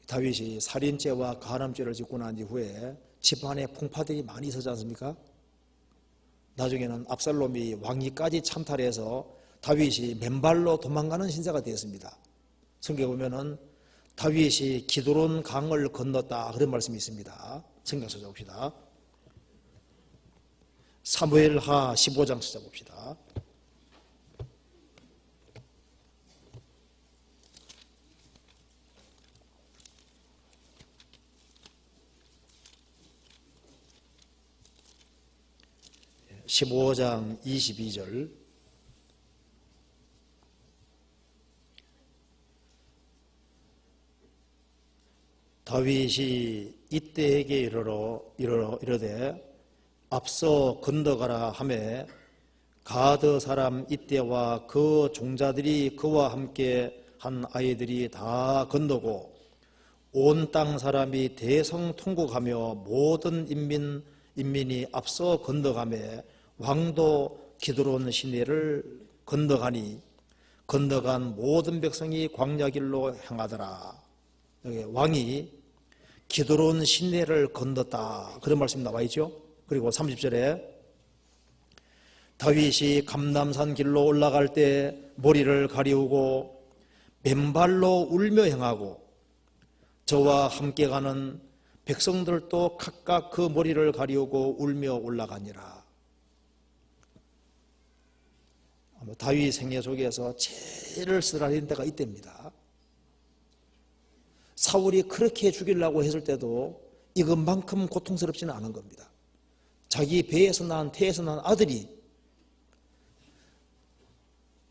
다윗이 살인죄와 간음죄를 짓고 난 이후에 집안에 풍파들이 많이 있었지 않습니까? 나중에는 압살롬이 왕위까지 참탈해서 다윗이 맨발로 도망가는 신세가 되었습니다. 성경에 보면은 다윗이 기드론 강을 건넜다 그런 말씀이 있습니다. 성경 찾아봅시다. 사무엘하 15장 찾아봅시다. 예, 15장 22절. 다윗이 이때에게 이르되 앞서 건너가라 하매 가드 사람 이때와 그 종자들이 그와 함께 한 아이들이 다 건너고 온 땅 사람이 대성통곡하며 모든 인민이 앞서 건너가매 왕도 기드론 시내를 건너가니 건너간 모든 백성이 광야길로 향하더라. 여기 왕이 기드론 시내를 건넜다 그런 말씀이 나와 있죠. 그리고 30절에 다윗이 감람산 길로 올라갈 때 머리를 가리우고 맨발로 울며 행하고 저와 함께 가는 백성들도 각각 그 머리를 가리우고 울며 올라가니라. 다윗 생애 속에서 제일 쓰라린 때가 이때입니다. 사울이 그렇게 죽이려고 했을 때도 이것만큼 고통스럽지는 않은 겁니다. 자기 배에서 난 태에서 난 아들이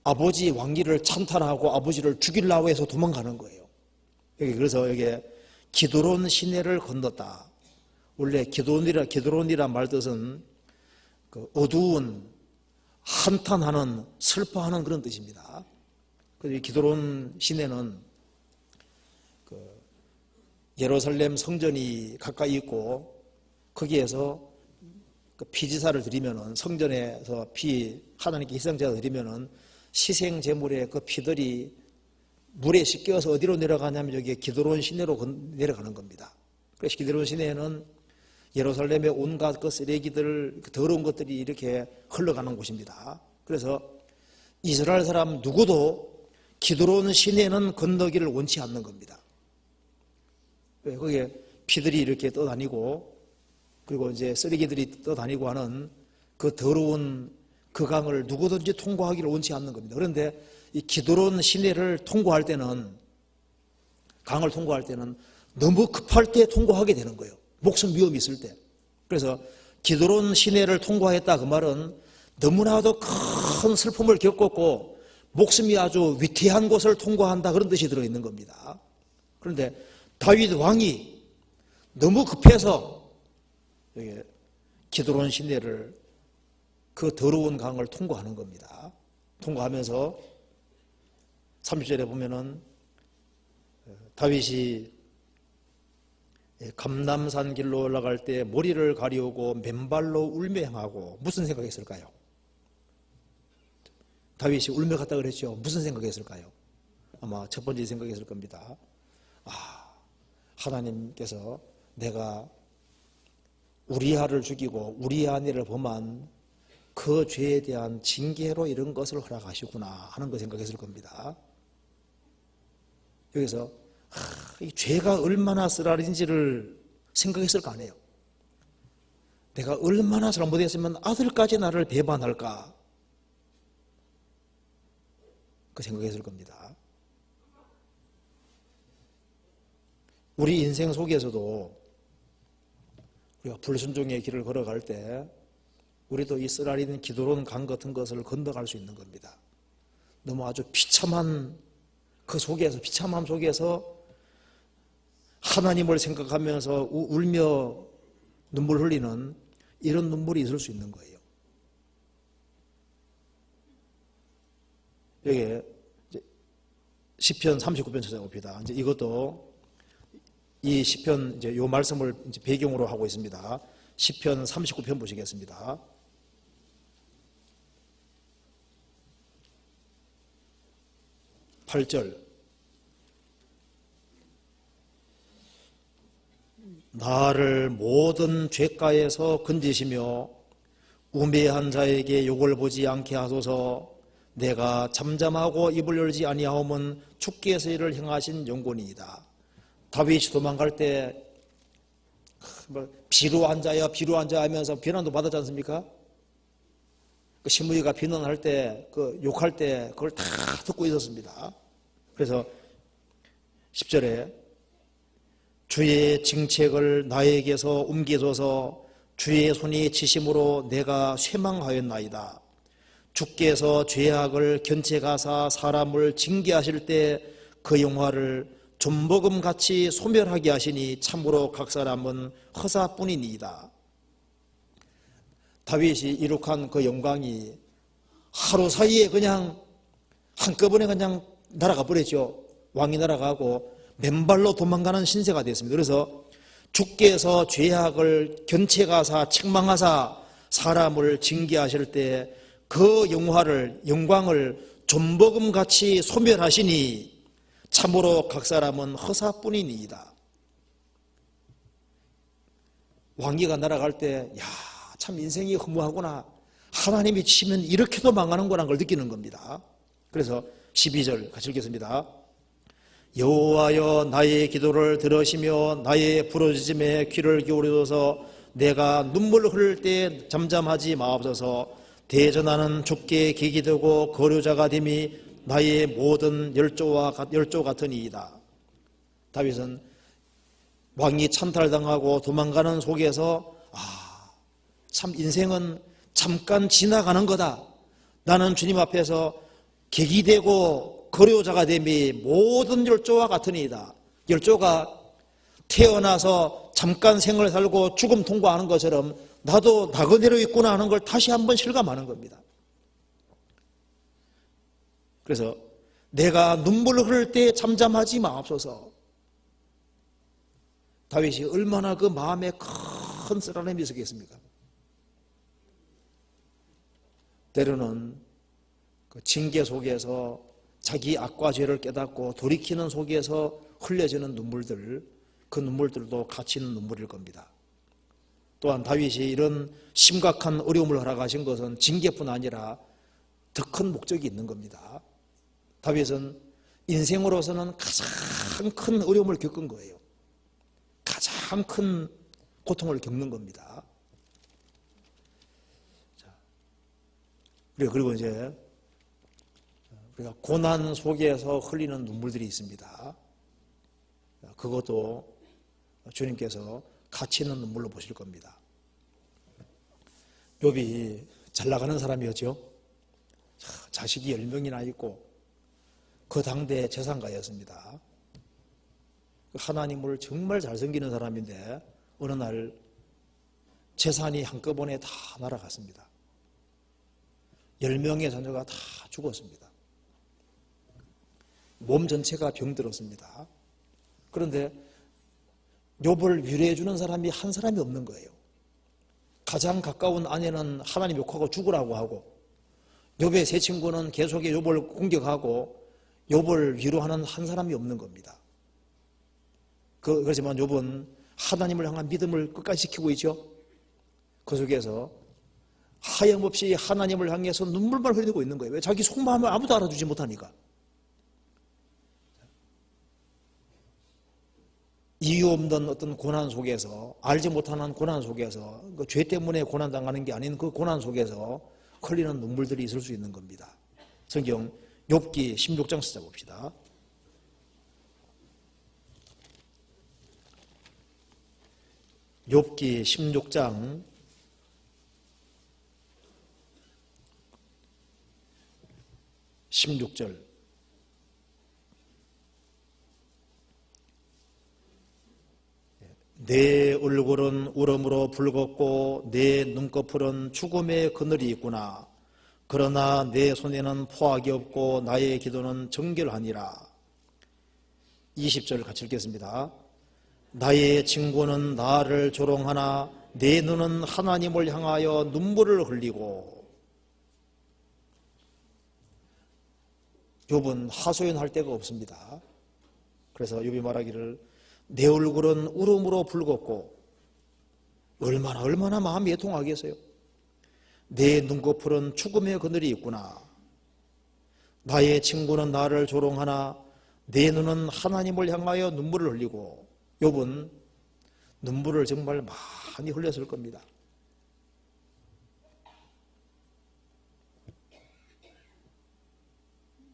아버지 왕위를 찬탈하고 아버지를 죽이려고 해서 도망가는 거예요. 그래서 여기 기드론 시내를 건넜다. 원래 기드론이란 말 뜻은 그 어두운 한탄하는 슬퍼하는 그런 뜻입니다. 그래서 이 기드론 시내는 예루살렘 성전이 가까이 있고 거기에서 그 피지사를 드리면은 성전에서 하나님께 희생제를 드리면은 희생 제물의 그 피들이 물에 씻겨서 어디로 내려가냐면 여기 기드론 시내로 내려가는 겁니다. 그래서 기드론 시내에는 예루살렘의 온갖 그 쓰레기들, 그 더러운 것들이 이렇게 흘러가는 곳입니다. 그래서 이스라엘 사람 누구도 기드론 시내는 건너기를 원치 않는 겁니다. 거기에 피들이 이렇게 떠다니고 그리고 이제 쓰레기들이 떠다니고 하는 그 더러운 그 강을 누구든지 통과하기를 원치 않는 겁니다. 그런데 이 기드론 시내를 통과할 때는 강을 통과할 때는 너무 급할 때 통과하게 되는 거예요. 목숨 위험이 있을 때. 그래서 기드론 시내를 통과했다 그 말은 너무나도 큰 슬픔을 겪었고 목숨이 아주 위태한 곳을 통과한다 그런 뜻이 들어있는 겁니다. 그런데 다윗 왕이 너무 급해서 기드론 시내를 그 더러운 강을 통과하는 겁니다. 통과하면서 30절에 보면은 다윗이 감람산 길로 올라갈 때 머리를 가리우고 맨발로 울며 행하고 무슨 생각했을까요? 다윗이 울며 갔다 그랬죠. 무슨 생각했을까요? 아마 첫 번째 생각했을 겁니다. 하나님께서 내가 우리아를 죽이고 우리아 아내를 범한 그 죄에 대한 징계로 이런 것을 허락하시구나 하는 거 생각했을 겁니다. 여기서 이 죄가 얼마나 쓰라린지를 생각했을 거 아니에요. 내가 얼마나 잘못했으면 아들까지 나를 배반할까 그 생각했을 겁니다. 우리 인생 속에서도 우리가 불순종의 길을 걸어갈 때 우리도 이 쓰라리는 기드론 강 같은 것을 건너갈 수 있는 겁니다. 너무 아주 비참한 비참함 속에서 하나님을 생각하면서 울며 눈물 흘리는 이런 눈물이 있을 수 있는 거예요. 여기 시편 39편 찾아봅시다. 이제 이것도 이 시편 이제 요 말씀을 이제 배경으로 하고 있습니다. 시편 39편 보시겠습니다. (8절) 나를 모든 죄가에서 건지시며 우매한 자에게 욕을 보지 않게 하소서. 내가 잠잠하고 입을 열지 아니하오면 주께서 이를 행하신 영권이이다. 다윗이 도망갈 때 비루한 자야 비루한 자 하면서 비난도 받았지 않습니까? 그 시므이가 비난할 때, 그 욕할 때 그걸 다 듣고 있었습니다. 그래서 10절에 주의 징책을 나에게서 옮기소서. 주의 손이 치심으로 내가 쇠망하였나이다. 주께서 죄악을 견책하사 사람을 징계하실 때 그 영화를 좀먹음같이 소멸하게 하시니 참으로 각 사람은 허사뿐이니이다. 다윗이 이룩한 그 영광이 하루 사이에 그냥 한꺼번에 그냥 날아가 버렸죠. 왕이 날아가고 맨발로 도망가는 신세가 됐습니다. 그래서 주께서 죄악을 견책하사 책망하사 사람을 징계하실 때 그 영광을 좀먹음같이 소멸하시니 참으로 각 사람은 허사뿐이니이다. 왕기가 날아갈 때 참 인생이 허무하구나, 하나님이 치면 이렇게도 망하는구나 걸 느끼는 겁니다. 그래서 12절 같이 읽겠습니다. 여호와여 나의 기도를 들으시며 나의 부르짖음에 귀를 기울여서 내가 눈물을 흘릴 때 잠잠하지 마옵소서. 대전하는 주께 객이 되고 거류자가 됨이 나의 모든 열조 같으니이다. 다윗은 왕이 찬탈당하고 도망가는 속에서 참 인생은 잠깐 지나가는 거다. 나는 주님 앞에서 객이 되고 거류자가 됨이 모든 열조와 같으니이다. 열조가 태어나서 잠깐 생을 살고 죽음 통과하는 것처럼 나도 나그네로 있구나 하는 걸 다시 한번 실감하는 겁니다. 그래서 내가 눈물을 흘릴 때 잠잠하지 마옵소서. 다윗이 얼마나 그 마음에 큰 쓰라림이 있었겠습니까? 때로는 그 징계 속에서 자기 악과 죄를 깨닫고 돌이키는 속에서 흘려지는 눈물들, 그 눈물들도 가치 있는 눈물일 겁니다. 또한 다윗이 이런 심각한 어려움을 허락하신 것은 징계뿐 아니라 더 큰 목적이 있는 겁니다. 다윗은 인생으로서는 가장 큰 어려움을 겪은 거예요. 가장 큰 고통을 겪는 겁니다. 그리고 이제 우리가 고난 속에서 흘리는 눈물들이 있습니다. 그것도 주님께서 가치 있는 눈물로 보실 겁니다. 욥이 잘 나가는 사람이었죠. 자식이 10명이나 있고 그 당대 재산가였습니다. 하나님을 정말 잘 섬기는 사람인데 어느 날 재산이 한꺼번에 다 날아갔습니다. 10명의 자녀가 다 죽었습니다. 몸 전체가 병들었습니다. 그런데 욥을 위로해 주는 사람이 한 사람이 없는 거예요. 가장 가까운 아내는 하나님 욕하고 죽으라고 하고 욥의 세 친구는 계속 욥을 공격하고 욥을 위로하는 한 사람이 없는 겁니다. 그렇지만 욥은 하나님을 향한 믿음을 끝까지 지키고 있죠. 그 속에서 하염없이 하나님을 향해서 눈물만 흘리고 있는 거예요. 왜? 자기 속마음을 아무도 알아주지 못하니까. 이유 없는 어떤 고난 속에서, 알지 못하는 고난 속에서, 그 죄 때문에 고난당하는 게 아닌 그 고난 속에서 흘리는 눈물들이 있을 수 있는 겁니다. 성경 욥기 16장 찾아봅시다. 욥기 16장 16절. 내 얼굴은 울음으로 붉었고 내 눈꺼풀은 죽음의 그늘이 있구나. 그러나 내 손에는 포악이 없고 나의 기도는 정결하니라. 20절 같이 읽겠습니다. 나의 친구는 나를 조롱하나 내 눈은 하나님을 향하여 눈물을 흘리고. 욥은 하소연할 데가 없습니다. 그래서 욥이 말하기를 내 얼굴은 울음으로 붉었고 얼마나 마음이 애통하겠어요. 내 눈꺼풀은 죽음의 그늘이 있구나. 나의 친구는 나를 조롱하나 내 눈은 하나님을 향하여 눈물을 흘리고. 욥은 눈물을 정말 많이 흘렸을 겁니다.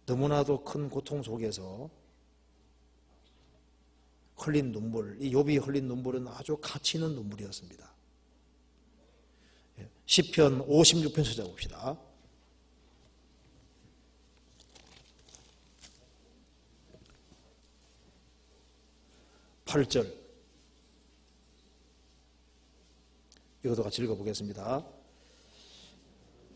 너무나도 큰 고통 속에서 흘린 눈물, 이 욥이 흘린 눈물은 아주 가치 있는 눈물이었습니다. 시편 56편 찾아봅시다. 8절, 이것도 같이 읽어보겠습니다.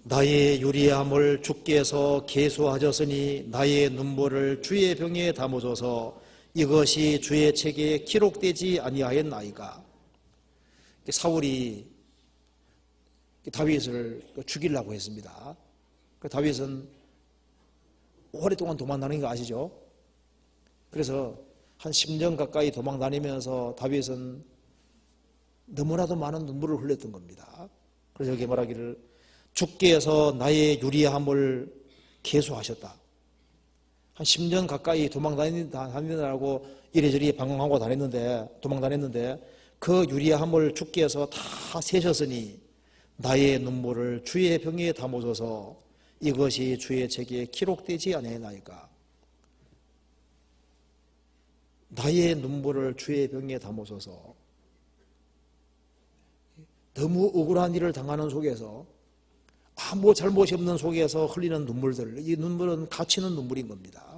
나의 유리함을 주께서 계수하셨으니 나의 눈물을 주의 병에 담으소서. 이것이 주의 책에 기록되지 아니하였나이까. 사울이 다윗을 죽이려고 했습니다. 다윗은 오랫동안 도망다니는 거 아시죠? 그래서 한 10년 가까이 도망다니면서 다윗은 너무나도 많은 눈물을 흘렸던 겁니다. 그래서 여기 말하기를 주께서 나의 유리함을 계수하셨다. 한 10년 가까이 도망다니느라고 이리저리 방황하고 도망다녔는데 그 유리함을 주께서 다 세셨으니 나의 눈물을 주의 병에 담으소서. 이것이 주의 책에 기록되지 아니하나이까. 나의 눈물을 주의 병에 담으소서. 너무 억울한 일을 당하는 속에서 아무 잘못이 없는 속에서 흘리는 눈물들, 이 눈물은 가치 있는 눈물인 겁니다.